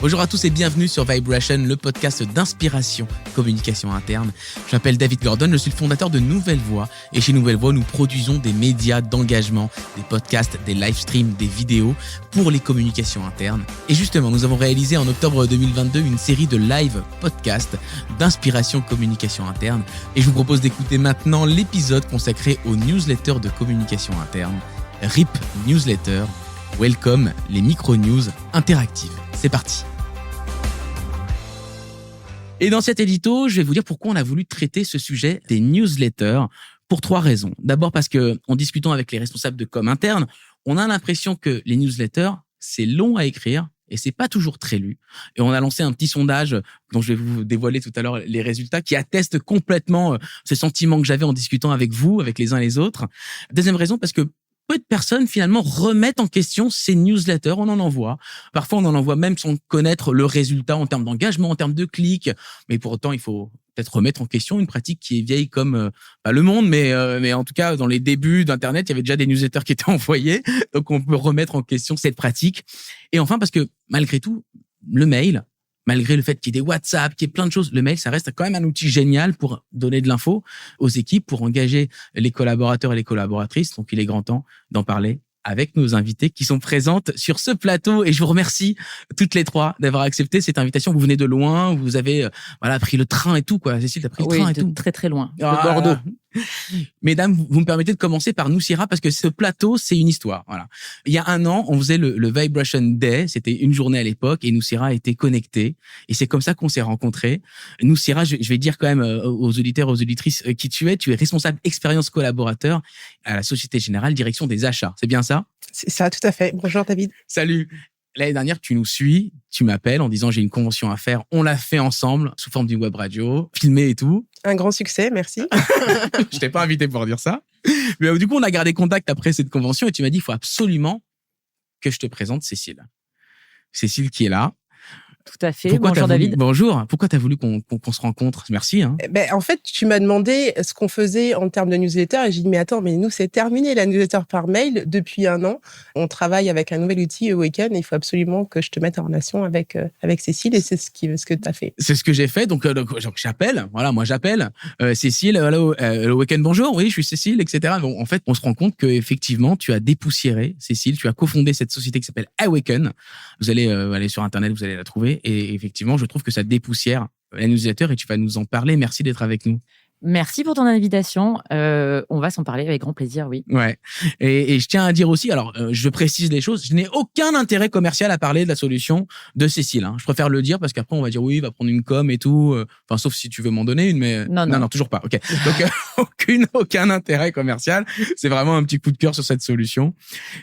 Bonjour à tous et bienvenue sur Vibration, le podcast d'inspiration communication interne. Je m'appelle David Gordon, je suis le fondateur de Nouvelle Voix et chez Nouvelle Voix, nous produisons des médias d'engagement, des podcasts, des live streams, des vidéos pour les communications internes. Et justement, nous avons réalisé en octobre 2022 une série de live podcasts d'inspiration communication interne et je vous propose d'écouter maintenant l'épisode consacré aux newsletters de communication interne, RIP Newsletter. Welcome les micro-news interactives. C'est parti. Et dans cet édito, je vais vous dire pourquoi on a voulu traiter ce sujet des newsletters pour 3 raisons. D'abord parce que, en discutant avec les responsables de com interne, on a l'impression que les newsletters, c'est long à écrire et c'est pas toujours très lu. Et on a lancé un petit sondage dont je vais vous dévoiler tout à l'heure les résultats qui attestent complètement ce sentiment que j'avais en discutant avec vous, avec les uns et les autres. Deuxième raison parce que peu de personnes, finalement, remettent en question ces newsletters. On en envoie. Parfois, on en envoie même sans connaître le résultat en termes d'engagement, en termes de clics. Mais pour autant, il faut peut-être remettre en question une pratique qui est vieille comme pas le monde, mais en tout cas, dans les débuts d'Internet, il y avait déjà des newsletters qui étaient envoyés. Donc, on peut remettre en question cette pratique. Et enfin, parce que malgré tout, le mail, malgré le fait qu'il y ait des WhatsApp, qu'il y ait plein de choses, le mail, ça reste quand même un outil génial pour donner de l'info aux équipes, pour engager les collaborateurs et les collaboratrices. Donc, il est grand temps d'en parler avec nos invités qui sont présentes sur ce plateau. Et je vous remercie toutes les 3 d'avoir accepté cette invitation. Vous venez de loin, vous avez pris le train et tout, quoi. Cécile, t'as pris le train et tout. Très très loin, de Bordeaux. Mesdames, vous me permettez de commencer par Noussira parce que ce plateau, c'est une histoire. Voilà. Il y a 1 an, on faisait le Vibration Day. C'était une journée à l'époque et Noussira était connectée. Et c'est comme ça qu'on s'est rencontrés. Noussira, je vais dire quand même aux auditeurs, aux auditrices qui tu es. Tu es responsable expérience collaborateur à la Société Générale, direction des achats. C'est bien ça? C'est ça, tout à fait. Bonjour David. Salut. L'année dernière, tu nous suis, tu m'appelles en disant j'ai une convention à faire. On l'a fait ensemble sous forme d'une web radio, filmée et tout. Un grand succès, merci. Je t'ai pas invité pour dire ça. Mais du coup, on a gardé contact après cette convention et tu m'as dit il faut absolument que je te présente Cécile. Cécile qui est là. Tout à fait. Bonjour David. Bonjour. Pourquoi tu as voulu qu'on se rencontre? Merci. En fait, tu m'as demandé ce qu'on faisait en termes de newsletter et j'ai dit mais attends, mais nous c'est terminé la newsletter par mail depuis 1 an. On travaille avec un nouvel outil Awaken et il faut absolument que je te mette en relation avec Cécile et c'est ce que tu as fait. C'est ce que j'ai fait. Donc j'appelle. Voilà, moi j'appelle Cécile. Hello, Awaken, bonjour. Oui, je suis Cécile, etc. Bon, en fait, on se rend compte que effectivement, tu as dépoussiéré Cécile. Tu as cofondé cette société qui s'appelle Awaken. Vous allez aller sur Internet, vous allez la trouver. Et effectivement, je trouve que ça dépoussière la newsletter et tu vas nous en parler. Merci d'être avec nous. Merci pour ton invitation. On va s'en parler avec grand plaisir, oui. Ouais. Et je tiens à dire aussi, alors je précise les choses, je n'ai aucun intérêt commercial à parler de la solution de Cécile. Je préfère le dire parce qu'après on va dire oui, il va prendre une com et tout. Enfin, sauf si tu veux m'en donner une, mais non, toujours pas. Ok. Donc aucun intérêt commercial. C'est vraiment un petit coup de cœur sur cette solution.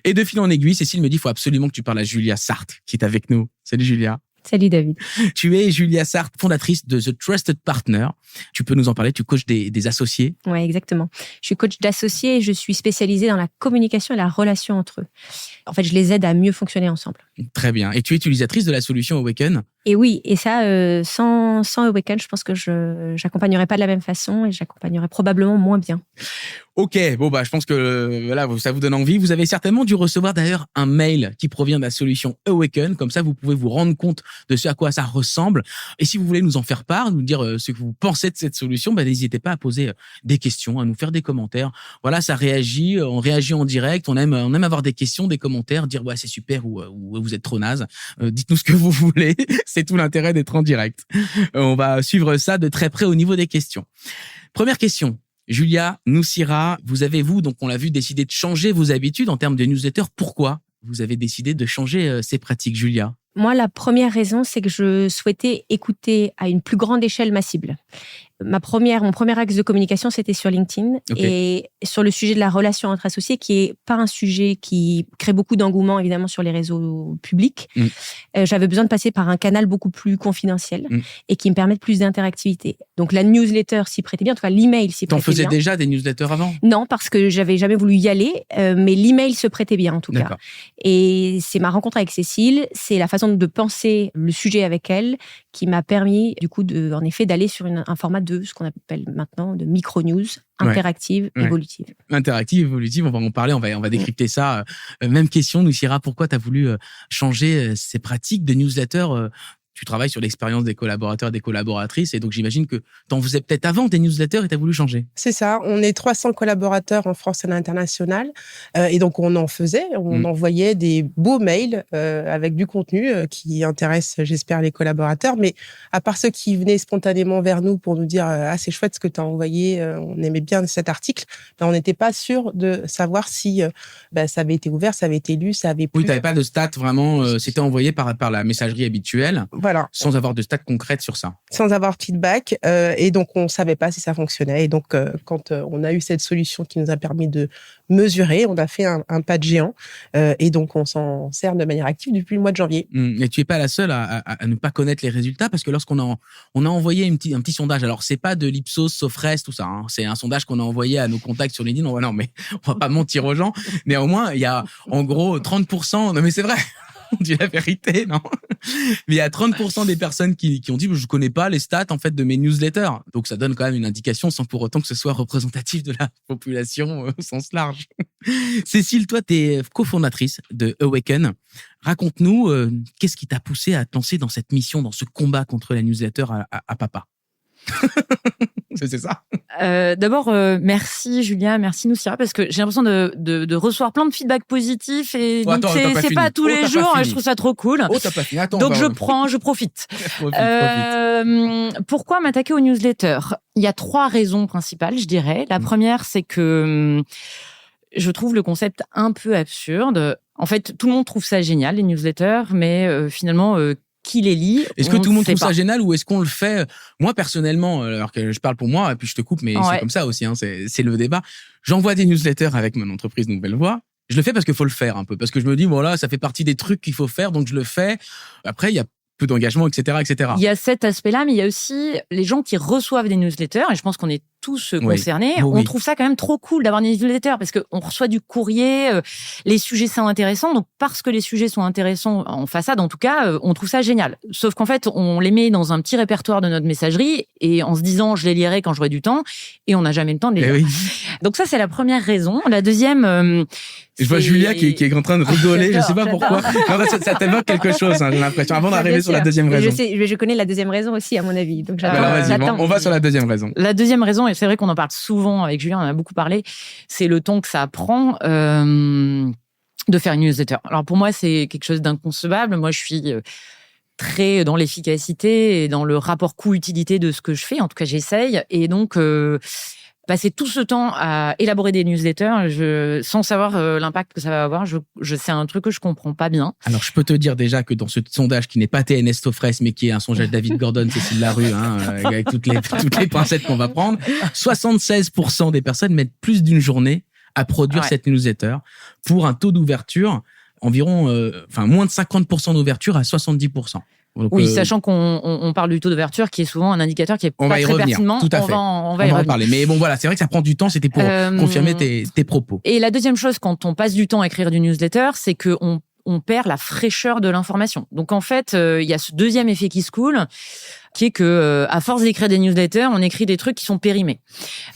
Et de fil en aiguille, Cécile me dit il faut absolument que tu parles à Julia Sartre qui est avec nous. Salut Julia. Salut David. Tu es Julia Sartre, fondatrice de The Trusted Partner. Tu peux nous en parler, tu coaches des associés. Ouais, exactement. Je suis coach d'associés et je suis spécialisée dans la communication et la relation entre eux. En fait, je les aide à mieux fonctionner ensemble. Très bien. Et tu es utilisatrice de la solution Awaken. Et oui, et ça, sans Awaken, je pense que j'accompagnerais pas de la même façon et j'accompagnerais probablement moins bien. Ok, bon je pense que voilà, ça vous donne envie. Vous avez certainement dû recevoir d'ailleurs un mail qui provient de la solution Awaken. Comme ça, vous pouvez vous rendre compte de ce à quoi ça ressemble. Et si vous voulez nous en faire part, nous dire ce que vous pensez de cette solution, n'hésitez pas à poser des questions, à nous faire des commentaires. Voilà, ça réagit, on réagit en direct. On aime avoir des questions, des commentaires, dire ouais c'est super ou vous êtes trop naze. Dites-nous ce que vous voulez. C'est tout l'intérêt d'être en direct. On va suivre ça de très près au niveau des questions. Première question. Julia, Noussira, donc on l'a vu, décidé de changer vos habitudes en termes de newsletter. Pourquoi vous avez décidé de changer ces pratiques, Julia? Moi, la première raison, c'est que je souhaitais écouter à une plus grande échelle ma cible. Mon premier axe de communication, c'était sur LinkedIn et sur le sujet de la relation entre associés, qui est pas un sujet qui crée beaucoup d'engouement, évidemment, sur les réseaux publics. J'avais besoin de passer par un canal beaucoup plus confidentiel et qui me permette plus d'interactivité. Donc, la newsletter s'y prêtait bien, en tout cas, l'email s'y prêtait bien. T'en faisais déjà des newsletters avant? Non, parce que j'avais jamais voulu y aller, mais l'email se prêtait bien, en tout cas. Et c'est ma rencontre avec Cécile, c'est la façon de penser le sujet avec elle qui m'a permis, du coup, en effet, d'aller sur un format de ce qu'on appelle maintenant de micro-news, interactive, évolutive. Interactive, évolutive, on va en parler, on va décrypter ça. Même question, Nucira, pourquoi tu as voulu changer ces pratiques de newsletter tu travailles sur l'expérience des collaborateurs et des collaboratrices, et donc j'imagine que t'en faisais peut-être avant des newsletters et t'as voulu changer. C'est ça, on est 300 collaborateurs en France et à l'international, et donc on en faisait, on envoyait des beaux mails avec du contenu qui intéresse, j'espère, les collaborateurs, mais à part ceux qui venaient spontanément vers nous pour nous dire « Ah, c'est chouette ce que tu as envoyé, on aimait bien cet article », on n'était pas sûr de savoir si ça avait été ouvert, ça avait été lu, ça avait plu. Oui, t'avais pas de stats vraiment, c'était envoyé par la messagerie habituelle. Voilà. Sans avoir de stats concrètes sur ça. Sans avoir de feedback. Et donc, on ne savait pas si ça fonctionnait. Et donc, quand on a eu cette solution qui nous a permis de mesurer, on a fait un pas de géant. Et donc, on s'en sert de manière active depuis le mois de janvier. Et tu n'es pas la seule à ne pas connaître les résultats, parce que lorsqu'on a envoyé un petit sondage, alors c'est pas de l'Ipsos, Sofres, tout ça. Hein, c'est un sondage qu'on a envoyé à nos contacts sur LinkedIn. Non, mais on va pas mentir aux gens. Mais au moins, il y a en gros 30%. Non, mais c'est vrai. On dit la vérité, non? Mais il y a 30% des personnes qui ont dit, je connais pas les stats, en fait, de mes newsletters. Donc, ça donne quand même une indication sans pour autant que ce soit représentatif de la population au sens large. Cécile, toi, t'es cofondatrice de Awaken. Raconte-nous, qu'est-ce qui t'a poussé à te lancer dans cette mission, dans ce combat contre la newsletter à papa? C'est ça. D'abord, merci Julien, merci Nucira, parce que j'ai l'impression de recevoir plein de feedback positifs et donc c'est pas tous les jours, je trouve ça trop cool. Oh, t'as pas fini. Attends, donc je profite. Pourquoi m'attaquer aux newsletters? Il y a 3 raisons principales, je dirais. La première, c'est que je trouve le concept un peu absurde. En fait, tout le monde trouve ça génial, les newsletters, mais finalement, qui les lit. Est-ce que tout le monde trouve ça génial, ou est-ce qu'on le fait? Moi, personnellement, alors que je parle pour moi, et puis je te coupe, mais c'est comme ça aussi, hein, c'est le débat. J'envoie des newsletters avec mon entreprise Nouvelle Voix. Je le fais parce qu'il faut le faire un peu, parce que je me dis, voilà, ça fait partie des trucs qu'il faut faire, donc je le fais. Après, il y a peu d'engagement, etc., etc. Il y a cet aspect-là, mais il y a aussi les gens qui reçoivent des newsletters, et je pense qu'on est tous concernés. On trouve ça quand même trop cool d'avoir des newsletters, parce qu'on reçoit du courrier, les sujets sont intéressants, donc parce que les sujets sont intéressants en façade, en tout cas, on trouve ça génial. Sauf qu'en fait, on les met dans un petit répertoire de notre messagerie, et en se disant, je les lirai quand j'aurai du temps, et on n'a jamais le temps de les lire. Donc ça, c'est la première raison. La deuxième... je vois Julia qui est en train de rigoler, je sais pas pourquoi. Non, ça t'évoque quelque chose, hein, j'ai l'impression, avant d'arriver sur la deuxième raison. Je connais la deuxième raison aussi, à mon avis. Donc on va sur la deuxième raison. La deuxième raison, et c'est vrai qu'on en parle souvent avec Julien, on en a beaucoup parlé, c'est le temps que ça prend de faire une newsletter. Alors pour moi, c'est quelque chose d'inconcevable. Moi, je suis très dans l'efficacité et dans le rapport coût-utilité de ce que je fais. En tout cas, j'essaye. Et donc... passer tout ce temps à élaborer des newsletters, sans savoir l'impact que ça va avoir, c'est un truc que je comprends pas bien. Alors, je peux te dire déjà que dans ce sondage qui n'est pas TNS Sofres, mais qui est un sondage David Gordon, Cécile Larue, hein, avec toutes les pincettes qu'on va prendre, 76% des personnes mettent plus d'une journée à produire cette newsletter pour un taux d'ouverture environ, moins de 50% d'ouverture à 70%. Donc, oui, sachant qu'on parle du taux d'ouverture qui est souvent un indicateur qui est pas très pertinent. Tout à fait. On va y reparler. Mais bon, voilà, c'est vrai que ça prend du temps. C'était pour confirmer tes propos. Et la deuxième chose, quand on passe du temps à écrire du newsletter, c'est qu'on perd la fraîcheur de l'information. Donc en fait, il y a ce deuxième effet qui se coule, qui est que à force d'écrire des newsletters, on écrit des trucs qui sont périmés.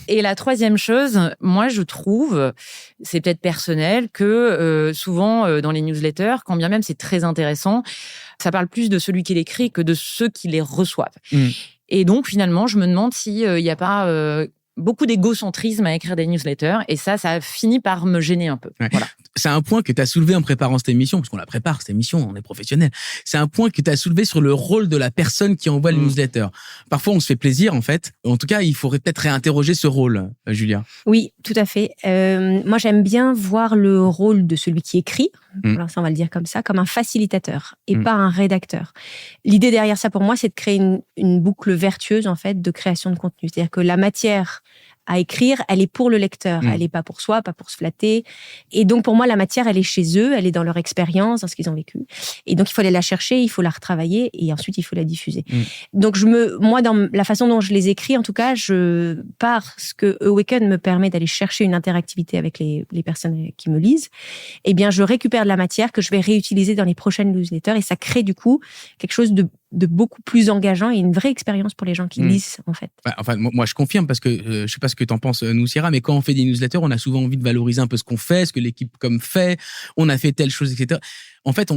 Et la troisième chose, moi je trouve, c'est peut-être personnel, que souvent dans les newsletters, quand bien même c'est très intéressant, ça parle plus de celui qui l'écrit que de ceux qui les reçoivent. Et donc finalement, je me demande s'il n'y a pas beaucoup d'égocentrisme à écrire des newsletters, et ça a fini par me gêner un peu. Voilà. C'est un point que tu as soulevé en préparant cette émission, parce qu'on la prépare, cette émission, on est professionnel. C'est un point que tu as soulevé sur le rôle de la personne qui envoie le newsletter. Parfois, on se fait plaisir, en fait. En tout cas, il faudrait peut-être réinterroger ce rôle, Julia. Oui, tout à fait. Moi, j'aime bien voir le rôle de celui qui écrit, alors ça, on va le dire comme ça, comme un facilitateur et pas un rédacteur. L'idée derrière ça, pour moi, c'est de créer une boucle vertueuse, en fait, de création de contenu. C'est-à-dire que la matière à écrire, elle est pour le lecteur, elle n'est pas pour soi, pas pour se flatter. Et donc, pour moi, la matière, elle est chez eux, elle est dans leur expérience, dans ce qu'ils ont vécu. Et donc, il faut aller la chercher, il faut la retravailler, et ensuite, il faut la diffuser. Donc, moi, dans la façon dont je les écris, en tout cas, parce que Awaken me permet d'aller chercher une interactivité avec les personnes qui me lisent, eh bien, je récupère de la matière que je vais réutiliser dans les prochaines newsletters, et ça crée, du coup, quelque chose de de beaucoup plus engageant et une vraie expérience pour les gens qui lisent, en fait. Enfin, moi, je confirme parce que je sais pas ce que t'en penses, Noussira, mais quand on fait des newsletters, on a souvent envie de valoriser un peu ce qu'on fait, ce que l'équipe comme fait. On a fait telle chose, etc. En fait,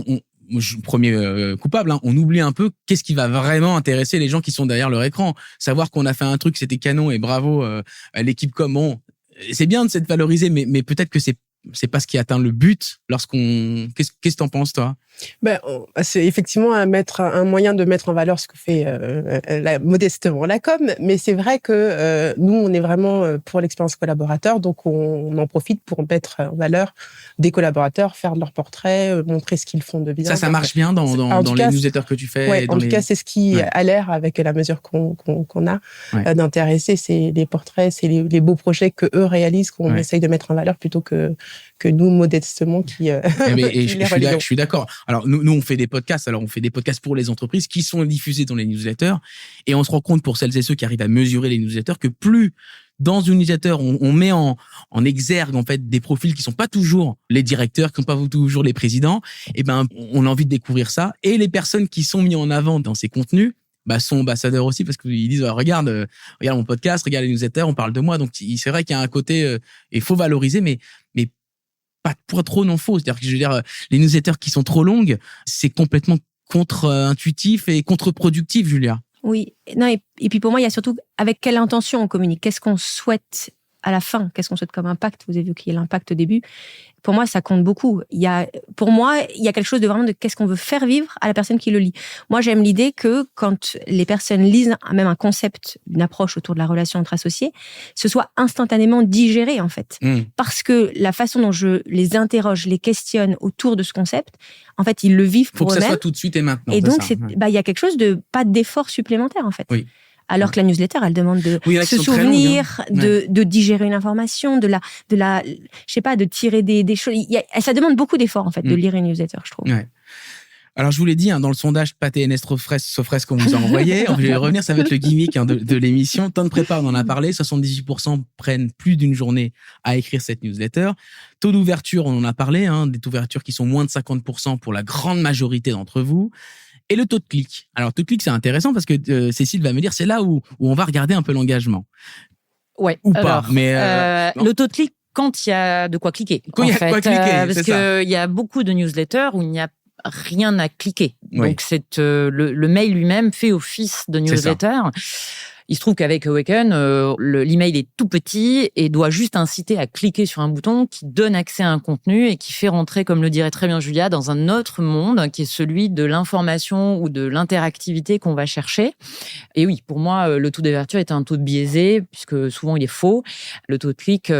premier coupable, hein, on oublie un peu qu'est-ce qui va vraiment intéresser les gens qui sont derrière leur écran. Savoir qu'on a fait un truc, c'était canon et bravo à l'équipe comme bon. C'est bien de s'être valorisé, mais peut-être que c'est pas ce qui atteint le but lorsqu'on. Qu'est-ce que t'en penses, toi? C'est effectivement un moyen de mettre en valeur ce que fait modestement la com, mais c'est vrai que nous, on est vraiment pour l'expérience collaborateur, donc on en profite pour mettre en valeur des collaborateurs, faire de leurs portraits, montrer ce qu'ils font de bien. Ça marche bien dans les newsletters que tu fais. Ouais, en tout cas, c'est ce qui a l'air, avec la mesure qu'on a, d'intéresser. C'est les portraits, c'est les beaux projets que eux réalisent, qu'on essaye de mettre en valeur plutôt que nous, modestement, je suis d'accord. Alors, nous, on fait des podcasts. Alors, on fait des podcasts pour les entreprises qui sont diffusés dans les newsletters. Et on se rend compte, pour celles et ceux qui arrivent à mesurer les newsletters, que plus dans une newsletter, on met en exergue, en fait, des profils qui sont pas toujours les directeurs, qui sont pas toujours les présidents, et on a envie de découvrir ça. Et les personnes qui sont mises en avant dans ces contenus, sont ambassadeurs aussi, parce qu'ils disent, regarde mon podcast, regarde les newsletters, on parle de moi. Donc, c'est vrai qu'il y a un côté, il faut valoriser, mais pas pour trop non faux. C'est-à-dire que, je veux dire, les newsletters qui sont trop longues, c'est complètement contre-intuitif et contre-productif, Julia. Oui. Non, et puis pour moi, il y a surtout avec quelle intention on communique. Qu'est-ce qu'on souhaite à la fin? Qu'est-ce qu'on souhaite comme impact? Vous avez vu qu'il y a l'impact au début. Pour moi, ça compte beaucoup. Pour moi, il y a quelque chose de vraiment de qu'est-ce qu'on veut faire vivre à la personne qui le lit. Moi, j'aime l'idée que quand les personnes lisent même un concept, une approche autour de la relation entre associés, ce soit instantanément digéré, en fait. Parce que la façon dont je les interroge, les questionne autour de ce concept, en fait, ils le vivent pour eux-mêmes. Faut que ça soit tout de suite et maintenant. Et donc, il y a quelque chose pas d'effort supplémentaire, en fait. Oui. Alors que la newsletter, elle demande de se souvenir, de digérer une information, de je sais pas, de tirer des choses. Ça demande beaucoup d'efforts, en fait, de lire une newsletter, je trouve. Ouais. Alors, je vous l'ai dit, dans le sondage Pâté NS Sofres qu'on vous a envoyé, je vais revenir, ça va être le gimmick de l'émission. Temps de prépa, on en a parlé. 78% prennent plus d'une journée à écrire cette newsletter. Taux d'ouverture, on en a parlé, des taux d'ouverture qui sont moins de 50% pour la grande majorité d'entre vous. Et le taux de clic. Alors, taux de clic, c'est intéressant parce que Cécile va me dire, c'est là où on va regarder un peu l'engagement. Ouais. Ou pas. Mais le taux de clic, quand il y a de quoi cliquer. Quand il y a de quoi cliquer, parce qu'il y a beaucoup de newsletters où il n'y a rien à cliquer. Donc, c'est le mail lui-même fait office de newsletter. Il se trouve qu'avec Awaken, l'email est tout petit et doit juste inciter à cliquer sur un bouton qui donne accès à un contenu et qui fait rentrer, comme le dirait très bien Julia, dans un autre monde qui est celui de l'information ou de l'interactivité qu'on va chercher. Et oui, pour moi, le taux d'ouverture est un taux biaisé puisque souvent il est faux. Le taux de clic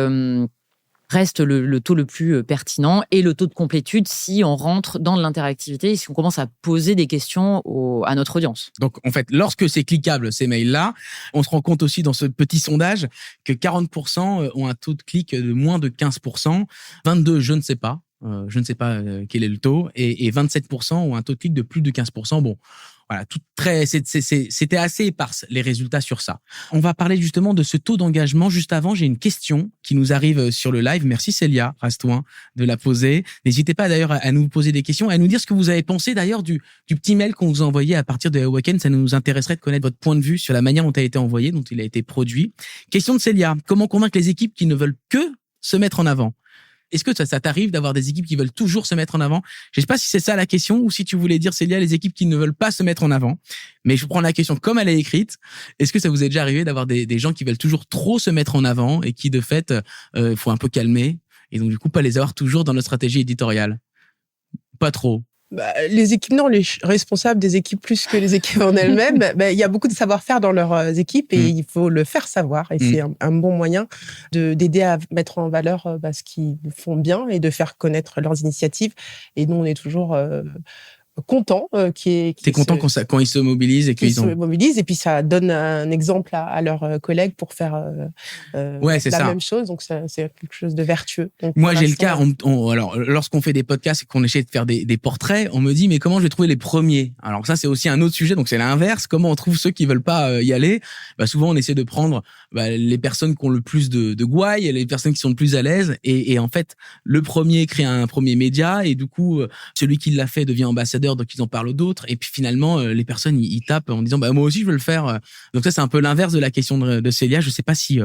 reste le taux le plus pertinent et le taux de complétude si on rentre dans l'interactivité et si on commence à poser des questions à notre audience. Donc, en fait, lorsque c'est cliquable, ces mails-là, on se rend compte aussi dans ce petit sondage que 40% ont un taux de clic de moins de 15%, 22%, je ne sais pas quel est le taux, et 27% ont un taux de clic de plus de 15%. Bon, voilà, c'était assez éparse les résultats sur ça. On va parler justement de ce taux d'engagement. Juste avant, j'ai une question qui nous arrive sur le live. Merci Célia Rastouin de la poser. N'hésitez pas d'ailleurs à nous poser des questions, à nous dire ce que vous avez pensé d'ailleurs du petit mail qu'on vous a envoyé à partir de Awaken. Ça nous intéresserait de connaître votre point de vue sur la manière dont il a été envoyé, dont il a été produit. Question de Célia. Comment convaincre les équipes qui ne veulent que se mettre en avant? Est-ce que ça t'arrive d'avoir des équipes qui veulent toujours se mettre en avant? Je sais pas si c'est ça la question ou si tu voulais dire, Célia, les équipes qui ne veulent pas se mettre en avant. Mais je prends la question comme elle est écrite. Est-ce que ça vous est déjà arrivé d'avoir des gens qui veulent toujours trop se mettre en avant et qui, de fait, faut un peu calmer et donc, du coup, pas les avoir toujours dans notre stratégie éditoriale? Pas trop. Les équipes, non, les responsables des équipes plus que les équipes en elles-mêmes, il y a beaucoup de savoir-faire dans leurs équipes et il faut le faire savoir. Et c'est un bon moyen d'aider à mettre en valeur ce qu'ils font bien et de faire connaître leurs initiatives. Et nous, on est toujours content T'es content quand ils se mobilisent et qu'ils se mobilisent et puis ça donne un exemple à leurs collègues pour faire même chose, donc c'est quelque chose de vertueux. Donc, moi j'ai le cas alors lorsqu'on fait des podcasts et qu'on essaie de faire des portraits, on me dit mais comment je vais trouver les premiers? Alors ça c'est aussi un autre sujet, donc c'est l'inverse, comment on trouve ceux qui veulent pas y aller? Souvent on essaie de prendre les personnes qui ont le plus de gouaille, les personnes qui sont le plus à l'aise et en fait le premier crée un premier média et du coup celui qui l'a fait devient ambassadeur ambassadeurs, donc ils en parlent d'autres. Et puis finalement, les personnes, ils tapent en disant, moi aussi, je veux le faire. Donc ça, c'est un peu l'inverse de la question de Célia. Je sais pas si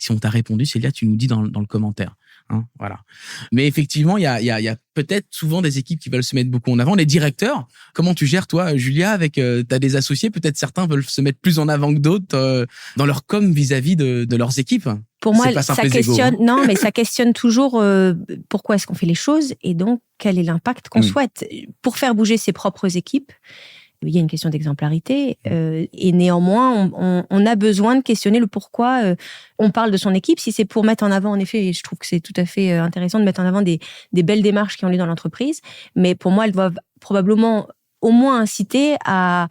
on t'a répondu. Célia, tu nous dis dans le commentaire. Hein, voilà. Mais effectivement, il y a peut-être souvent des équipes qui veulent se mettre beaucoup en avant. Les directeurs, comment tu gères, toi, Julia, avec t'as des associés, peut-être certains veulent se mettre plus en avant que d'autres dans leur com vis-à-vis de leurs équipes. Pour moi, ça questionne. Non, mais ça questionne toujours pourquoi est-ce qu'on fait les choses et donc quel est l'impact qu'on souhaite. Pour faire bouger ses propres équipes, il y a une question d'exemplarité et néanmoins, on a besoin de questionner le pourquoi on parle de son équipe. Si c'est pour mettre en avant, en effet, je trouve que c'est tout à fait intéressant de mettre en avant des belles démarches qui ont lieu dans l'entreprise, mais pour moi, elles doivent probablement au moins inciter à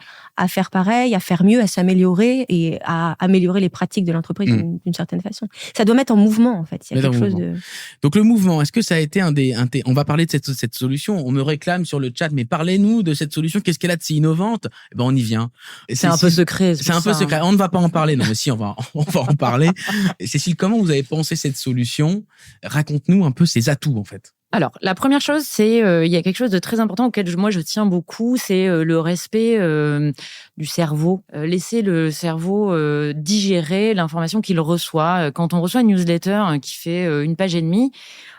faire pareil, à faire mieux, à s'améliorer et à améliorer les pratiques de l'entreprise d'une certaine façon. Ça doit mettre en mouvement, en fait. Il y a quelque chose de... Donc, le mouvement, est-ce que ça a été on va parler de cette solution. On me réclame sur le chat, mais parlez-nous de cette solution. Qu'est-ce qu'elle a de si innovante? On y vient. C'est un peu secret. C'est un peu secret. On ne va pas en parler. Non, mais si, on va en parler. Cécile, comment vous avez pensé cette solution? Raconte-nous un peu ses atouts, en fait. Alors, la première chose, c'est il y a quelque chose de très important auquel moi je tiens beaucoup, c'est le respect du cerveau. Laisser le cerveau digérer l'information qu'il reçoit. Quand on reçoit une newsletter qui fait 1 page et demie,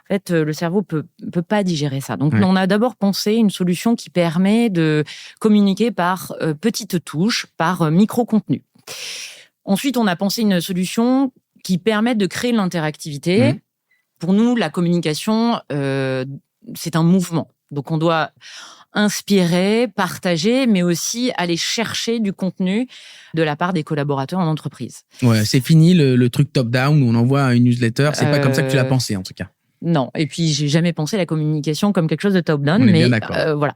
en fait, le cerveau peut pas digérer ça. Donc, on a d'abord pensé une solution qui permet de communiquer par petites touches, par micro-contenu. Ensuite, on a pensé une solution qui permet de créer l'interactivité. Pour nous, la communication, c'est un mouvement. Donc, on doit inspirer, partager, mais aussi aller chercher du contenu de la part des collaborateurs en entreprise. Ouais, c'est fini le truc top-down où on envoie une newsletter. C'est pas comme ça que tu l'as pensé, en tout cas. Non. Et puis, j'ai jamais pensé la communication comme quelque chose de top-down. On est mais bien d'accord. Voilà.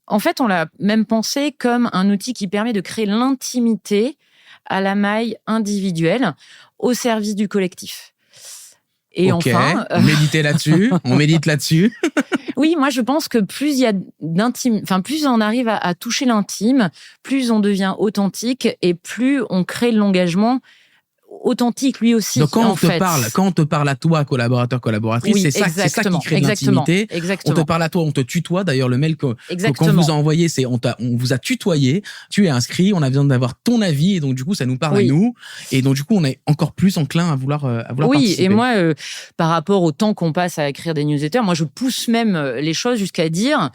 En fait, on l'a même pensé comme un outil qui permet de créer l'intimité à la maille individuelle au service du collectif. Et enfin, on médite là-dessus. Oui, moi je pense que plus il y a d'intime, plus on arrive à toucher l'intime, plus on devient authentique et plus on crée l'engagement authentique lui aussi. Donc quand on te parle à toi, collaborateur, collaboratrice, c'est ça qui crée de l'intimité. Exactement. On te parle à toi, on te tutoie. D'ailleurs, le mail qu'on vous a envoyé, c'est on vous a tutoyé. Tu es inscrit, on a besoin d'avoir ton avis et donc du coup ça nous parle à nous et donc du coup on est encore plus enclin à vouloir participer. Et moi par rapport au temps qu'on passe à écrire des newsletters, moi je pousse même les choses jusqu'à dire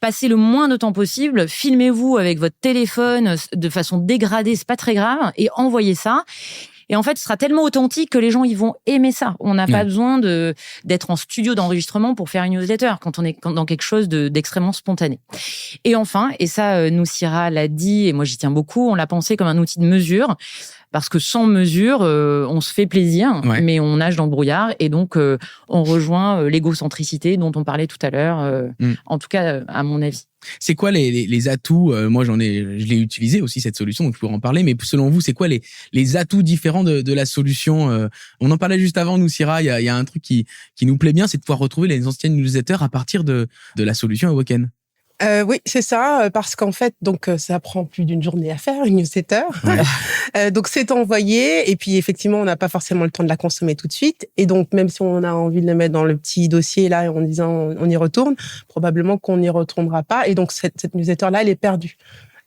passez le moins de temps possible, filmez-vous avec votre téléphone de façon dégradée, c'est pas très grave, et envoyez ça. Et en fait, ce sera tellement authentique que les gens, ils vont aimer ça. On n'a pas besoin d'être en studio d'enregistrement pour faire une newsletter quand on est dans quelque chose d'extrêmement spontané. Et enfin, et ça, Noussira l'a dit, et moi j'y tiens beaucoup, on l'a pensé comme un outil de mesure. Parce que sans mesure, on se fait plaisir, mais on nage dans le brouillard. Et donc, on rejoint l'égocentricité dont on parlait tout à l'heure, en tout cas, à mon avis. C'est quoi les atouts? Moi, je l'ai utilisé aussi, cette solution, donc je pourrais en parler. Mais selon vous, c'est quoi les atouts différents de la solution? On en parlait juste avant, Noussira. Il y a un truc qui nous plaît bien, c'est de pouvoir retrouver les anciennes newsletters à partir de la solution Awoken. Oui, c'est ça, parce qu'en fait, donc ça prend plus d'une journée à faire une newsletter. Donc c'est envoyé, et puis effectivement, on n'a pas forcément le temps de la consommer tout de suite. Et donc même si on a envie de le mettre dans le petit dossier là, en disant on y retourne, probablement qu'on n'y retournera pas. Et donc cette newsletter là, elle est perdue.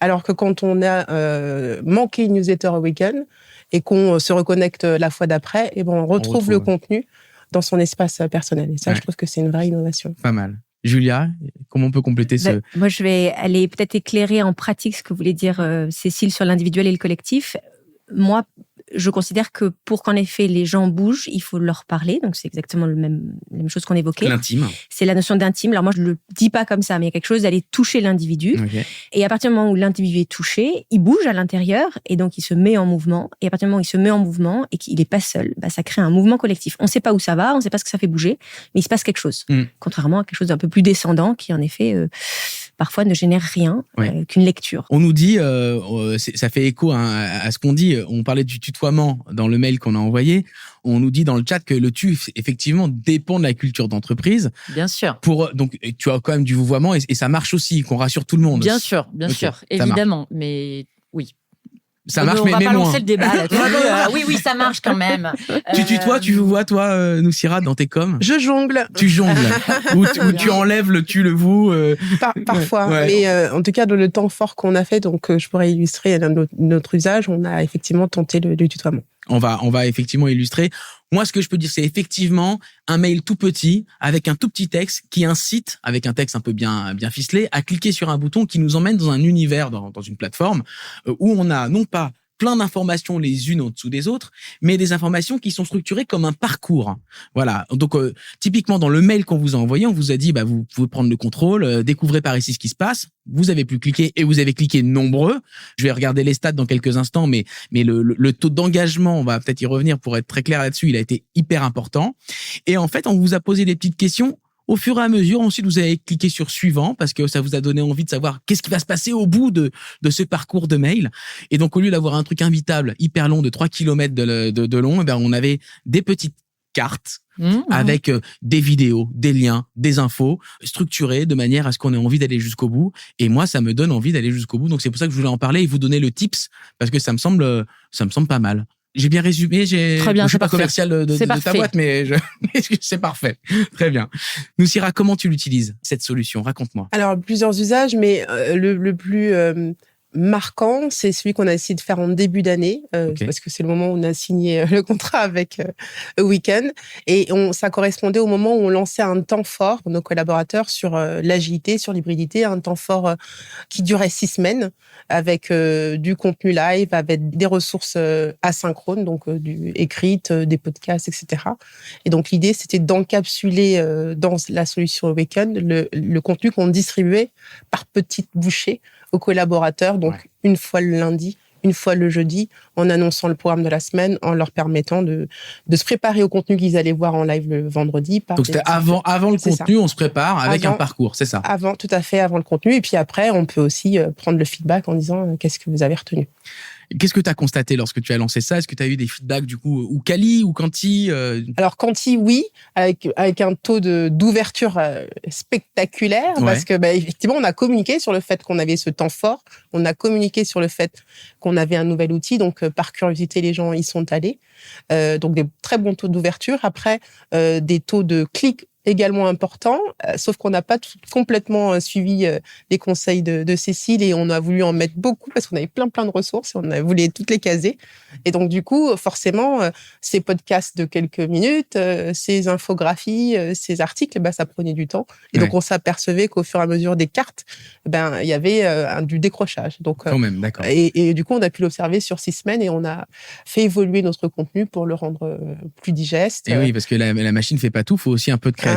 Alors que quand on a manqué une newsletter Awoken et qu'on se reconnecte la fois d'après, et on retrouve le contenu dans son espace personnel. Et ça, je trouve que c'est une vraie innovation. Pas mal. Julia, comment on peut compléter ce... Moi, je vais aller peut-être éclairer en pratique ce que voulait dire Cécile sur l'individuel et le collectif. Moi, je considère que pour qu'en effet les gens bougent, il faut leur parler. Donc, c'est exactement la même chose qu'on évoquait. L'intime. C'est la notion d'intime. Alors, moi, je ne le dis pas comme ça, mais il y a quelque chose d'aller toucher l'individu. Okay. Et à partir du moment où l'individu est touché, il bouge à l'intérieur et donc il se met en mouvement. Et à partir du moment où il se met en mouvement et qu'il n'est pas seul, ça crée un mouvement collectif. On ne sait pas où ça va, on ne sait pas ce que ça fait bouger, mais il se passe quelque chose. Contrairement à quelque chose d'un peu plus descendant qui, en effet... parfois ne génère rien qu'une lecture. On nous dit, ça fait écho à ce qu'on dit, on parlait du tutoiement dans le mail qu'on a envoyé, on nous dit dans le chat que le tu, effectivement, dépend de la culture d'entreprise. Bien sûr. Donc, tu as quand même du vouvoiement et ça marche aussi, qu'on rassure tout le monde. Bien sûr, évidemment, mais oui. Ça marche, on mais va pas moins. lancer le débat là-dessus. Oui, ça marche quand même. Tu tutoies, tu vois, toi, Noussira, dans tes coms? Je jongle. Tu jongles. ou tu enlèves le tu, le vous. Parfois. Ouais. Mais en tout cas, dans le temps fort qu'on a fait, donc je pourrais illustrer notre usage, on a effectivement tenté le tutoiement. On va effectivement illustrer. Moi, ce que je peux dire, c'est effectivement un mail tout petit avec un tout petit texte qui incite, avec un texte un peu bien ficelé, à cliquer sur un bouton qui nous emmène dans un univers, dans une plateforme où on a non pas plein d'informations les unes en dessous des autres, mais des informations qui sont structurées comme un parcours. Voilà. Donc, typiquement, dans le mail qu'on vous a envoyé, on vous a dit, vous pouvez prendre le contrôle, découvrez par ici ce qui se passe. Vous avez pu cliquer et vous avez cliqué nombreux. Je vais regarder les stats dans quelques instants, mais le taux d'engagement, on va peut-être y revenir pour être très clair là-dessus, il a été hyper important. Et en fait, on vous a posé des petites questions. Au fur et à mesure, ensuite, vous avez cliqué sur suivant parce que ça vous a donné envie de savoir qu'est-ce qui va se passer au bout de ce parcours de mail. Et donc, au lieu d'avoir un truc invitable hyper long de 3 km de long, eh ben, on avait des petites cartes avec des vidéos, des liens, des infos structurées de manière à ce qu'on ait envie d'aller jusqu'au bout. Et moi, ça me donne envie d'aller jusqu'au bout. Donc, c'est pour ça que je voulais en parler et vous donner le tips parce que ça me semble pas mal. J'ai bien résumé. Très bien, je suis pas parfait. commercial de ta boîte, mais c'est parfait. Très bien. Noussira, comment tu l'utilises, cette solution? Raconte-moi. Alors, plusieurs usages, mais le plus marquant, c'est celui qu'on a essayé de faire en début d'année, parce que c'est le moment où on a signé le contrat avec Weekend. Et ça correspondait au moment où on lançait un temps fort pour nos collaborateurs sur l'agilité, sur l'hybridité, un temps fort qui durait 6 semaines, avec du contenu live, avec des ressources asynchrones, donc écrites, des podcasts, etc. Et donc l'idée, c'était d'encapsuler dans la solution Weekend le contenu qu'on distribuait par petites bouchées aux collaborateurs, donc une fois le lundi, une fois le jeudi, en annonçant le programme de la semaine, en leur permettant de se préparer au contenu qu'ils allaient voir en live le vendredi. Donc c'était avant le contenu, on se prépare avec un parcours, c'est ça? Tout à fait, avant le contenu. Et puis après, on peut aussi prendre le feedback en disant qu'est-ce que vous avez retenu. Qu'est-ce que tu as constaté lorsque tu as lancé ça? Est-ce que tu as eu des feedbacks du coup, ou quali ou quanti? Alors quanti, oui, avec un taux d'ouverture spectaculaire, parce que effectivement, on a communiqué sur le fait qu'on avait ce temps fort, on a communiqué sur le fait qu'on avait un nouvel outil, donc par curiosité, les gens y sont allés. Donc des très bons taux d'ouverture. Après, des taux de clics également important, sauf qu'on n'a pas complètement suivi les conseils de Cécile et on a voulu en mettre beaucoup parce qu'on avait plein de ressources et on a voulu toutes les caser. Et donc du coup, forcément, ces podcasts de quelques minutes, ces infographies, ces articles, ça prenait du temps. Et donc on s'apercevait qu'au fur et à mesure des cartes, il y avait du décrochage. Donc quand même, d'accord. Et du coup, on a pu l'observer sur 6 semaines et on a fait évoluer notre contenu pour le rendre plus digeste. Et oui, parce que la machine fait pas tout, faut aussi un peu de créativité.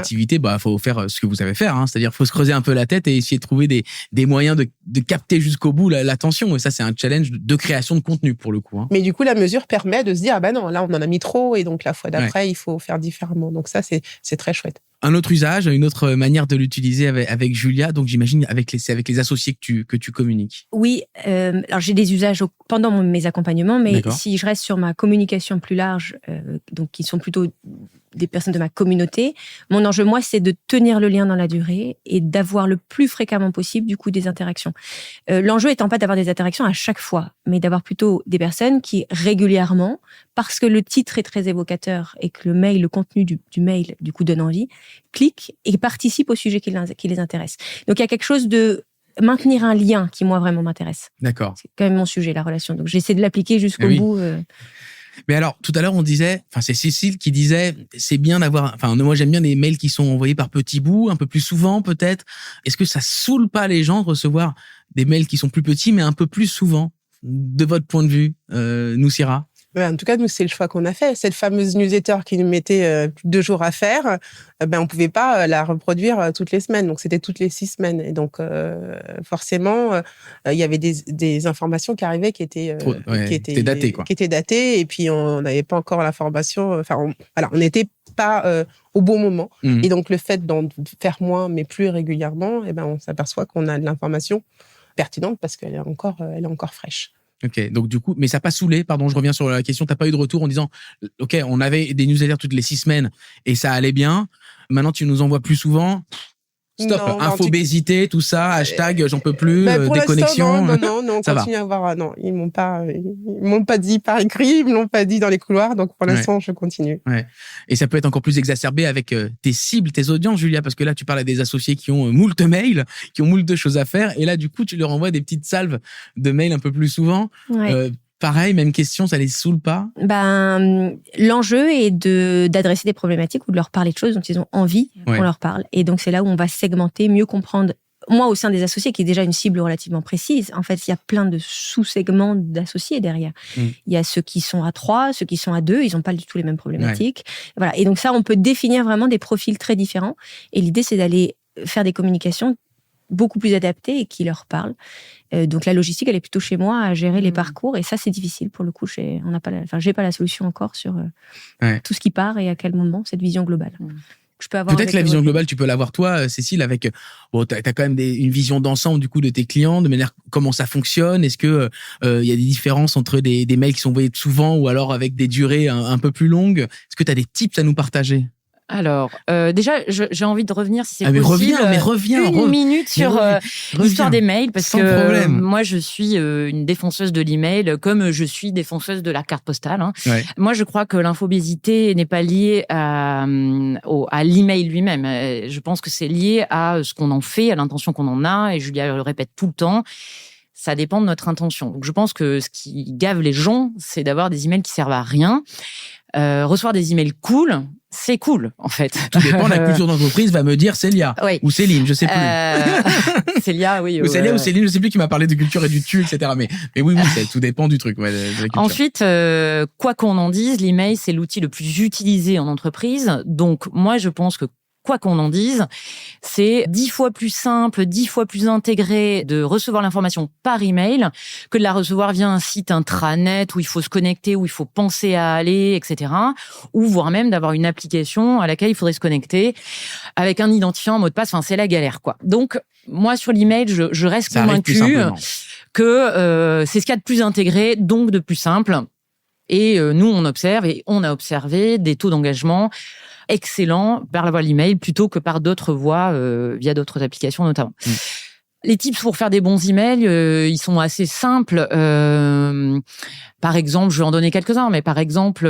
Faut faire ce que vous savez faire, c'est-à-dire faut se creuser un peu la tête et essayer de trouver des moyens de capter jusqu'au bout l'attention. Et ça, c'est un challenge de création de contenu pour le coup. Mais du coup, la mesure permet de se dire non, là on en a mis trop et donc la fois d'après il faut faire différemment. Donc ça, c'est très chouette. Un autre usage, une autre manière de l'utiliser avec Julia, donc j'imagine c'est avec les associés que tu communiques. Oui, alors j'ai des usages pendant mes accompagnements, mais si je reste sur ma communication plus large, donc qui sont plutôt des personnes de ma communauté, mon enjeu, moi, c'est de tenir le lien dans la durée et d'avoir le plus fréquemment possible, du coup, des interactions. L'enjeu étant pas d'avoir des interactions à chaque fois, mais d'avoir plutôt des personnes qui, régulièrement, parce que le titre est très évocateur et que le contenu du mail, du coup, donne envie, cliquent et participent au sujet qui les intéresse. Donc, il y a quelque chose de maintenir un lien qui, moi, vraiment m'intéresse. D'accord. C'est quand même mon sujet, la relation. Donc, j'essaie de l'appliquer jusqu'au bout. Mais alors, tout à l'heure, on disait, c'est Cécile qui disait, c'est bien d'avoir, moi, j'aime bien des mails qui sont envoyés par petits bouts, un peu plus souvent, peut-être. Est-ce que ça saoule pas les gens de recevoir des mails qui sont plus petits, mais un peu plus souvent, de votre point de vue, Noussira? En tout cas, nous, c'est le choix qu'on a fait. Cette fameuse newsletter qui nous mettait plus de 2 jours à faire, on pouvait pas la reproduire toutes les semaines. Donc, c'était toutes les 6 semaines. Et donc, forcément, il y avait des informations qui arrivaient qui étaient datées, quoi. Qui étaient datées. Et puis, on n'avait pas encore l'information. On n'était pas au bon moment. Mmh. Et donc, le fait d'en faire moins, mais plus régulièrement, on s'aperçoit qu'on a de l'information pertinente parce qu'elle est encore fraîche. Ok, donc du coup, mais ça n'a pas saoulé, pardon, je reviens sur la question, t'as pas eu de retour en disant, ok, on avait des newsletters toutes les 6 semaines et ça allait bien, maintenant tu nous envoies plus souvent, Stop, Non, infobésité, tout ça, hashtag j'en peux plus, pour déconnexion. Non, ça continue à voir. Non, ils m'ont pas dit par écrit, ils me l'ont pas dit dans les couloirs, donc pour l'instant, je continue. Ouais. Et ça peut être encore plus exacerbé avec tes cibles, tes audiences, Julia, parce que là, tu parles à des associés qui ont moult mails, qui ont moult choses à faire, et là, du coup, tu leur envoies des petites salves de mails un peu plus souvent. Ouais. Pareil, même question, ça les saoule pas? L'enjeu est d'adresser des problématiques ou de leur parler de choses dont ils ont envie qu'on leur parle. Et donc, c'est là où on va segmenter, mieux comprendre. Moi, au sein des associés, qui est déjà une cible relativement précise, en fait, il y a plein de sous-segments d'associés derrière. Il y a ceux qui sont à 3, ceux qui sont à 2, ils n'ont pas du tout les mêmes problématiques. Voilà. Et donc ça, on peut définir vraiment des profils très différents. Et l'idée, c'est d'aller faire des communications beaucoup plus adaptées et qui leur parlent. Donc la logistique, elle est plutôt chez moi à gérer les parcours. Et ça, c'est difficile pour le coup. J'ai pas la solution encore sur tout ce qui part et à quel moment, cette vision globale. Je peux avoir peut-être la vision globale, tu peux l'avoir toi, Cécile, avec t'as quand même une vision d'ensemble du coup de tes clients, de manière comment ça fonctionne. Est-ce que il y a des différences entre des mails qui sont envoyés souvent ou alors avec des durées un peu plus longues? Est-ce que tu as des tips à nous partager? Alors, déjà, j'ai envie de revenir, si c'est possible, reviens, une minute sur l'histoire des mails, parce sans que problème. Moi, je suis une défenseuse de l'email, comme je suis défenseuse de la carte postale. Hein. Ouais. Moi, je crois que l'infobésité n'est pas liée à l'email lui-même. Je pense que c'est lié à ce qu'on en fait, à l'intention qu'on en a, et Julia le répète tout le temps. Ça dépend de notre intention. Donc, je pense que ce qui gave les gens, c'est d'avoir des emails qui servent à rien. Recevoir des emails cool, c'est cool, en fait. Tout dépend, la culture d'entreprise va me dire Célia. Oui. Ou Céline, je sais plus. Célia, oui. Ou Célia ou Céline, je sais plus qui m'a parlé de culture et du tu, etc. Mais oui, tout dépend du truc, de la culture. Ensuite, quoi qu'on en dise, l'email, c'est l'outil le plus utilisé en entreprise. Donc, moi, je pense que quoi qu'on en dise, c'est 10 fois plus simple, 10 fois plus intégré de recevoir l'information par email que de la recevoir via un site intranet où il faut se connecter, où il faut penser à aller, etc. Ou voire même d'avoir une application à laquelle il faudrait se connecter avec un identifiant, un mot de passe. Enfin, c'est la galère, quoi. Donc, moi, sur l'email, je reste convaincue que c'est ce qu'il y a de plus intégré, donc de plus simple. Et nous, on observe et on a observé des taux d'engagement excellent par la voie de l'email plutôt que par d'autres voies, via d'autres applications notamment. Les tips pour faire des bons emails, ils sont assez simples. Par exemple, je vais en donner quelques-uns, mais par exemple,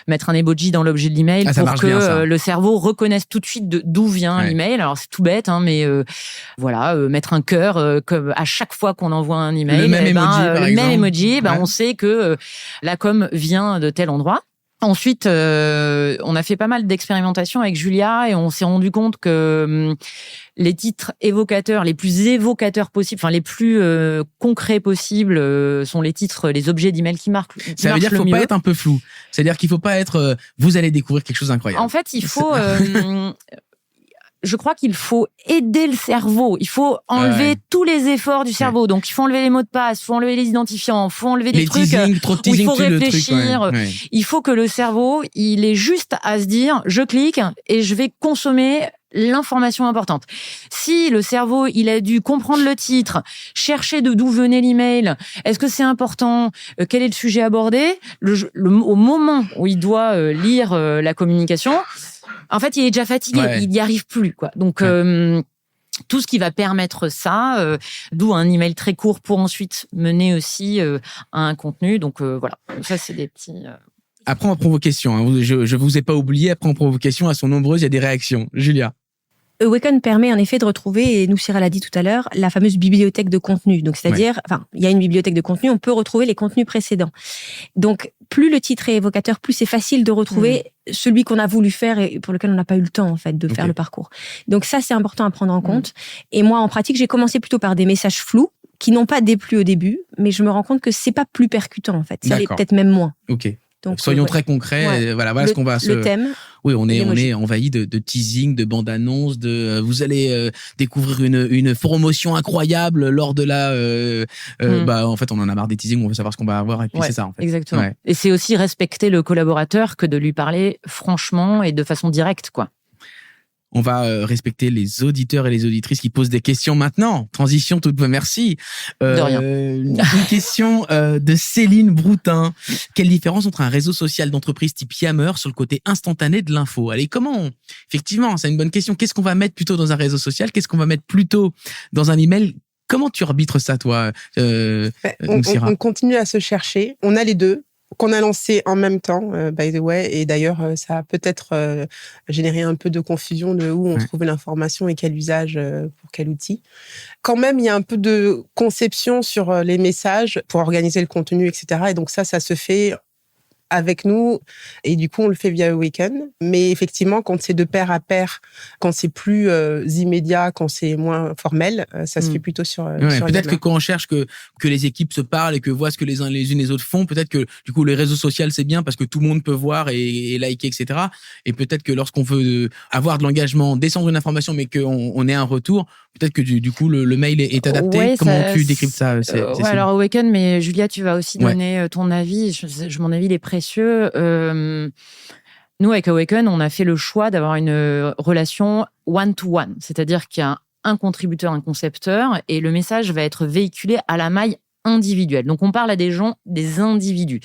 mettre un emoji dans l'objet de l'email pour que le cerveau reconnaisse tout de suite d'où vient l'email. Alors, c'est tout bête, hein, mais voilà, mettre un cœur comme à chaque fois qu'on envoie un email. Le même emoji, on sait que la com vient de tel endroit. Ensuite, on a fait pas mal d'expérimentations avec Julia et on s'est rendu compte que les titres évocateurs, les plus évocateurs possibles, enfin les plus concrets possibles, sont les titres, les objets d'email qui marquent. Ça veut dire qu'il faut pas être un peu flou. C'est-à-dire qu'il faut pas être. Vous allez découvrir quelque chose d'incroyable. En fait, il faut. Je crois qu'il faut aider le cerveau. Il faut enlever tous les efforts du cerveau. Donc, il faut enlever les mots de passe, il faut enlever les identifiants, il faut enlever des trucs où il faut réfléchir. Il faut que le cerveau, il ait juste à se dire, je clique et je vais consommer l'information importante. Si le cerveau, il a dû comprendre le titre, chercher d'où venait l'email, est-ce que c'est important, quel est le sujet abordé, au moment où il doit lire la communication, en fait, il est déjà fatigué, il n'y arrive plus, quoi. Donc, tout ce qui va permettre ça, d'où un email très court pour ensuite mener aussi à un contenu. Donc, voilà. Ça, c'est des petits... Après, on prend vos questions. Hein. Je vous ai pas oublié. Après, on prend vos questions. Elles sont nombreuses. Il y a des réactions. Julia. Awaken permet en effet de retrouver, et nous Cyril l'a dit tout à l'heure, la fameuse bibliothèque de contenu. Donc, c'est-à-dire, il y a une bibliothèque de contenu, on peut retrouver les contenus précédents. Donc, plus le titre est évocateur, plus c'est facile de retrouver celui qu'on a voulu faire et pour lequel on n'a pas eu le temps, en fait, de faire le parcours. Donc, ça, c'est important à prendre en compte. Et moi, en pratique, j'ai commencé plutôt par des messages flous qui n'ont pas déplu au début, mais je me rends compte que c'est pas plus percutant, en fait. Ça l'est peut-être même moins. Ok. Donc, soyons très concrets. Voilà ce qu'on va le thème. Oui, on est envahi de teasing, de bandes-annonces, vous allez découvrir une promotion incroyable lors de la. En fait, on en a marre des teasings, on veut savoir ce qu'on va avoir et puis c'est ça en fait. Exactement. Ouais. Et c'est aussi respecter le collaborateur que de lui parler franchement et de façon directe, quoi. On va respecter les auditeurs et les auditrices qui posent des questions maintenant. Transition toute merci. De rien. Une question de Céline Broutin. Quelle différence entre un réseau social d'entreprise type Yammer sur le côté instantané de l'info? Allez, effectivement, c'est une bonne question. Qu'est-ce qu'on va mettre plutôt dans un réseau social? Qu'est-ce qu'on va mettre plutôt dans un email? Comment tu arbitres ça, toi, on continue à se chercher. On a les deux, qu'on a lancé en même temps, by the way. Et d'ailleurs, ça a peut-être généré un peu de confusion de où on trouvait l'information et quel usage pour quel outil. Quand même, il y a un peu de conception sur les messages pour organiser le contenu, etc. Et donc ça se fait avec nous, et du coup on le fait via Awaken. Mais effectivement, quand c'est de pair à pair, quand c'est plus immédiat, quand c'est moins formel, ça se fait plutôt sur peut-être que quand on cherche que les équipes se parlent et que voient ce que les unes les autres font, peut-être que du coup les réseaux sociaux c'est bien parce que tout le monde peut voir et liker, etc. Et peut-être que lorsqu'on veut avoir de l'engagement, descendre une information mais qu'on ait un retour, peut-être que du coup le mail est adapté. Ouais, comment tu décryptes ça? Alors Awaken, mais Julia, tu vas aussi donner ton avis. Mon avis il est précieux. Nous, avec Awaken, on a fait le choix d'avoir une relation one-to-one, c'est-à-dire qu'il y a un contributeur, un concepteur, et le message va être véhiculé à la maille individuelle. Donc, on parle à des gens, des individus.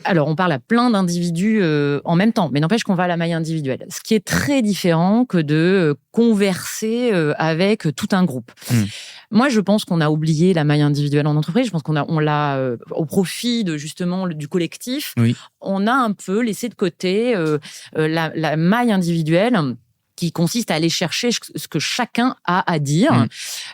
Alors, on parle à plein d'individus en même temps, mais n'empêche qu'on va à la maille individuelle. Ce qui est très différent que de converser avec tout un groupe. Moi, je pense qu'on a oublié la maille individuelle en entreprise. Je pense on l'a au profit de justement du collectif. Oui. On a un peu laissé de côté la maille individuelle qui consiste à aller chercher ce que chacun a à dire.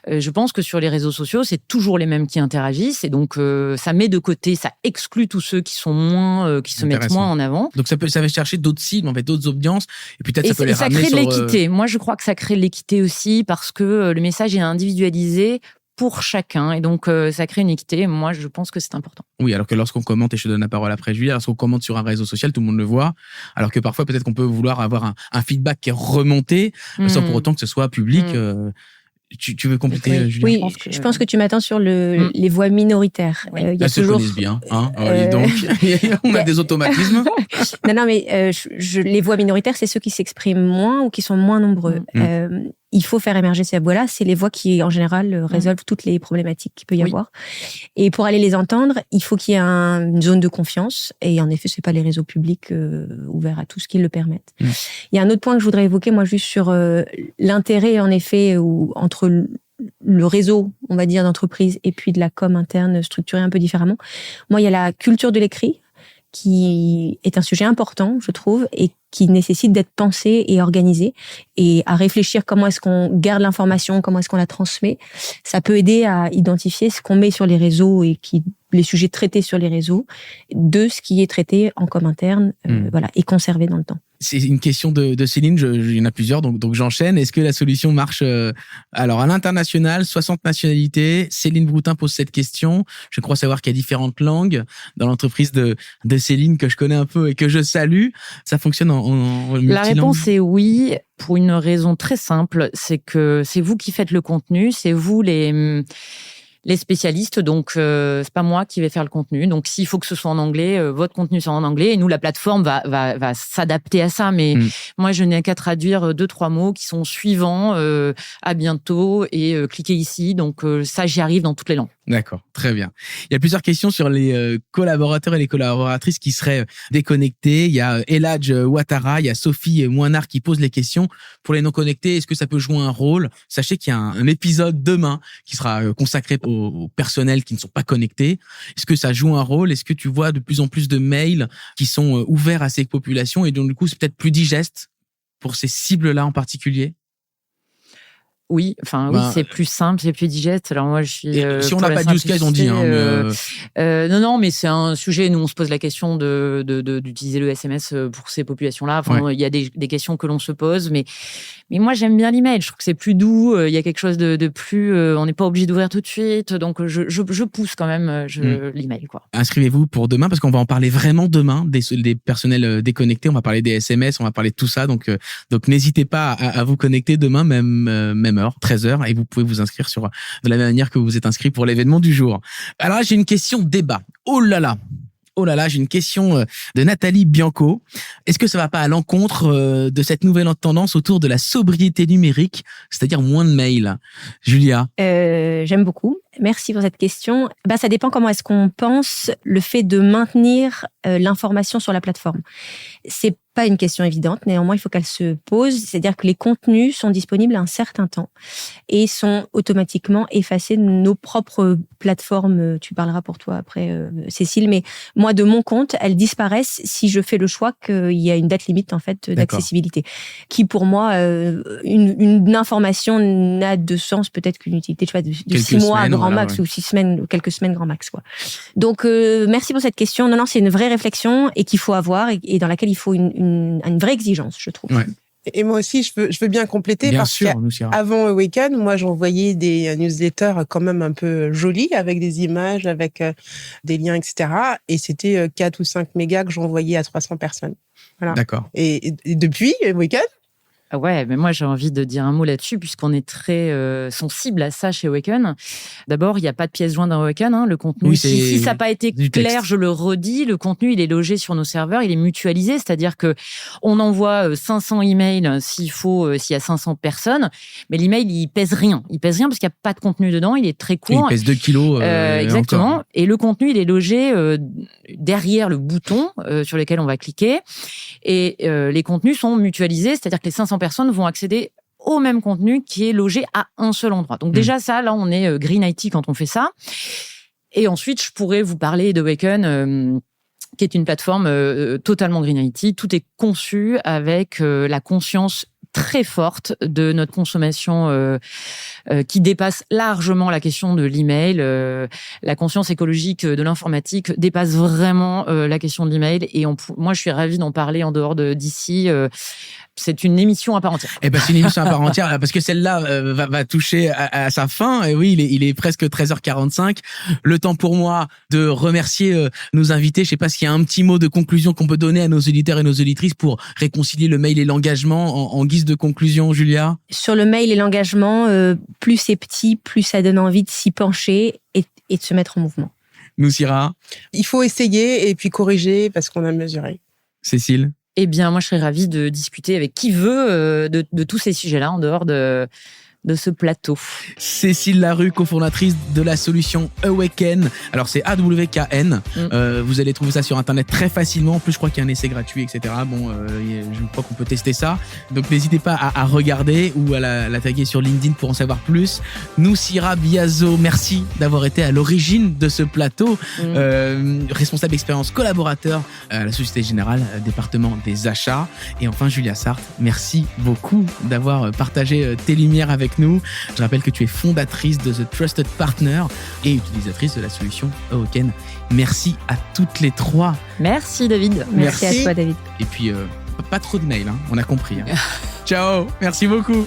Je pense que sur les réseaux sociaux, c'est toujours les mêmes qui interagissent, et donc ça met de côté, ça exclut tous ceux qui sont moins, qui se mettent moins en avant. Donc ça va chercher d'autres cibles, en fait, d'autres audiences, et peut-être ça peut les ramener sur... Ça crée de l'équité. Moi, je crois que ça crée de l'équité aussi parce que le message est individualisé pour chacun, et donc ça crée une équité. Moi, je pense que c'est important. Oui, alors que lorsqu'on commente, et je te donne la parole après Julia, lorsqu'on commente sur un réseau social, tout le monde le voit, alors que parfois peut-être qu'on peut vouloir avoir un feedback qui est remonté sans pour autant que ce soit public. Tu veux compléter, Julia? Oui, je pense que tu m'attends sur les voix minoritaires. Oui. Elles se connaissent bien, hein. Donc on a des automatismes. Non, mais les voix minoritaires, c'est ceux qui s'expriment moins ou qui sont moins nombreux. Il faut faire émerger ces voix-là. C'est les voix qui, en général, résolvent toutes les problématiques qu'il peut y avoir. Et pour aller les entendre, il faut qu'il y ait une zone de confiance. Et en effet, c'est pas les réseaux publics ouverts à tous qui le permettent. Il y a un autre point que je voudrais évoquer, moi, juste sur l'intérêt, en effet, entre le réseau, on va dire, d'entreprise et puis de la com interne structurée un peu différemment. Moi, il y a la culture de l'écrit qui est un sujet important, je trouve, et qui nécessite d'être pensé et organisé, et à réfléchir comment est-ce qu'on garde l'information, comment est-ce qu'on la transmet. Ça peut aider à identifier ce qu'on met sur les réseaux et les sujets traités sur les réseaux, de ce qui est traité en com interne, et conservé dans le temps. C'est une question de Céline, il y en a plusieurs, donc j'enchaîne. Est-ce que la solution marche alors à l'international, 60 nationalités? Céline Broutin pose cette question. Je crois savoir qu'il y a différentes langues dans l'entreprise de Céline que je connais un peu et que je salue. Ça fonctionne en multilangue? La réponse est oui, pour une raison très simple, c'est que c'est vous qui faites le contenu, c'est vous les spécialistes, donc c'est pas moi qui vais faire le contenu. Donc s'il faut que ce soit en anglais, votre contenu soit en anglais, et nous la plateforme va s'adapter à ça. Mais moi je n'ai qu'à traduire 2-3 mots qui sont suivants, à bientôt, et cliquez ici. Donc ça, j'y arrive dans toutes les langues. D'accord, très bien. Il y a plusieurs questions sur les collaborateurs et les collaboratrices qui seraient déconnectés. Il y a Eladj Ouattara, il y a Sophie Moinard qui pose les questions. Pour les non connectés, est-ce que ça peut jouer un rôle? Sachez qu'il y a un épisode demain qui sera consacré au personnel qui ne sont pas connectés. Est-ce que ça joue un rôle? Est-ce que tu vois de plus en plus de mails qui sont ouverts à ces populations et donc du coup c'est peut-être plus digeste pour ces cibles-là en particulier? Oui, c'est plus simple, c'est plus digeste. Alors moi, je suis. Si on n'a pas de use case, on dit. Non, mais c'est un sujet. Nous, on se pose la question d'utiliser le SMS pour ces populations-là. Il y a des questions que l'on se pose, mais moi, j'aime bien l'email. Je trouve que c'est plus doux. Il y a quelque chose de plus. On n'est pas obligé d'ouvrir tout de suite. Donc, je pousse quand même l'email, quoi. Inscrivez-vous pour demain parce qu'on va en parler vraiment demain des personnels déconnectés. On va parler des SMS, on va parler de tout ça. Donc n'hésitez pas à vous connecter demain, même heure, 13h, et vous pouvez vous inscrire de la même manière que vous êtes inscrit pour l'événement du jour. Alors là, j'ai une question débat. Oh là là, Oh là là, j'ai une question de Nathalie Bianco. Est-ce que ça va pas à l'encontre de cette nouvelle tendance autour de la sobriété numérique, c'est-à-dire moins de mails? Julia? J'aime beaucoup. Merci pour cette question. Ça dépend comment est-ce qu'on pense le fait de maintenir l'information sur la plateforme. C'est pas une question évidente, néanmoins il faut qu'elle se pose. C'est-à-dire que les contenus sont disponibles un certain temps et sont automatiquement effacés de nos propres plateformes. Tu parleras pour toi après, Cécile, mais moi de mon compte, elles disparaissent si je fais le choix qu'il y a une date limite en fait d'accessibilité, qui pour moi une information n'a de sens peut-être qu'une utilité de 6 mois grand max, ou 6 semaines, quelques semaines grand max quoi. Donc merci pour cette question. Non, c'est une vraie réflexion et qu'il faut avoir et dans laquelle il faut une vraie exigence, je trouve. Ouais. Et moi aussi, je veux bien compléter Bien parce sûr, qu'avant Awaken, moi, j'envoyais des newsletters quand même un peu jolis, avec des images, avec des liens, etc. Et c'était 4 ou 5 mégas que j'envoyais à 300 personnes. Voilà. D'accord. Et depuis Awaken, Ah ouais, mais moi j'ai envie de dire un mot là-dessus puisqu'on est très sensible à ça chez Awaken. D'abord, il n'y a pas de pièce jointe dans Awaken. Le contenu, si ça n'a pas été clair, je le redis, le contenu il est logé sur nos serveurs, il est mutualisé, c'est-à-dire que on envoie 500 emails s'il y a 500 personnes, mais l'email il pèse rien. Il pèse rien parce qu'il n'y a pas de contenu dedans, il est très court. Et il pèse 2 kilos. Exactement. Encore. Et le contenu il est logé derrière le bouton sur lequel on va cliquer. Et les contenus sont mutualisés, c'est-à-dire que les 500 personnes vont accéder au même contenu qui est logé à un seul endroit. Donc déjà ça, là on est Green IT quand on fait ça. Et ensuite, je pourrais vous parler d'Awaken, qui est une plateforme totalement Green IT. Tout est conçu avec la conscience très forte de notre consommation qui dépasse largement la question de l'email. La conscience écologique de l'informatique dépasse vraiment la question de l'email. Et moi, je suis ravie d'en parler en dehors d'ici. C'est une émission à part entière. Eh ben, c'est une émission à part entière parce que celle-là va toucher à sa fin. Et oui, il est presque 13h45. Le temps pour moi de remercier nos invités. Je sais pas s'il y a un petit mot de conclusion qu'on peut donner à nos auditeurs et nos auditrices pour réconcilier le mail et l'engagement en guise de conclusion, Julia. Sur le mail et l'engagement, plus c'est petit, plus ça donne envie de s'y pencher et de se mettre en mouvement. Noussira. il faut essayer et puis corriger parce qu'on a mesuré. Cécile. Eh bien, moi, je serais ravie de discuter avec qui veut de tous ces sujets-là en dehors de ce plateau. Cécile Larue, cofondatrice de la solution Awaken. Alors, c'est AWKN. Vous allez trouver ça sur Internet très facilement. En plus, je crois qu'il y a un essai gratuit, etc. Bon, je crois qu'on peut tester ça. Donc, n'hésitez pas à regarder ou à la taguer sur LinkedIn pour en savoir plus. Noussira Biazo, merci d'avoir été à l'origine de ce plateau. Responsable expérience collaborateur à la Société Générale, département des achats. Et enfin, Julia Sarthe, merci beaucoup d'avoir partagé tes lumières avec nous. Je rappelle que tu es fondatrice de The Trusted Partner et utilisatrice de la solution Awaken. Merci à toutes les trois. Merci David. Merci à toi David. Et puis, pas trop de mails, hein, on a compris. Hein. Ciao, merci beaucoup.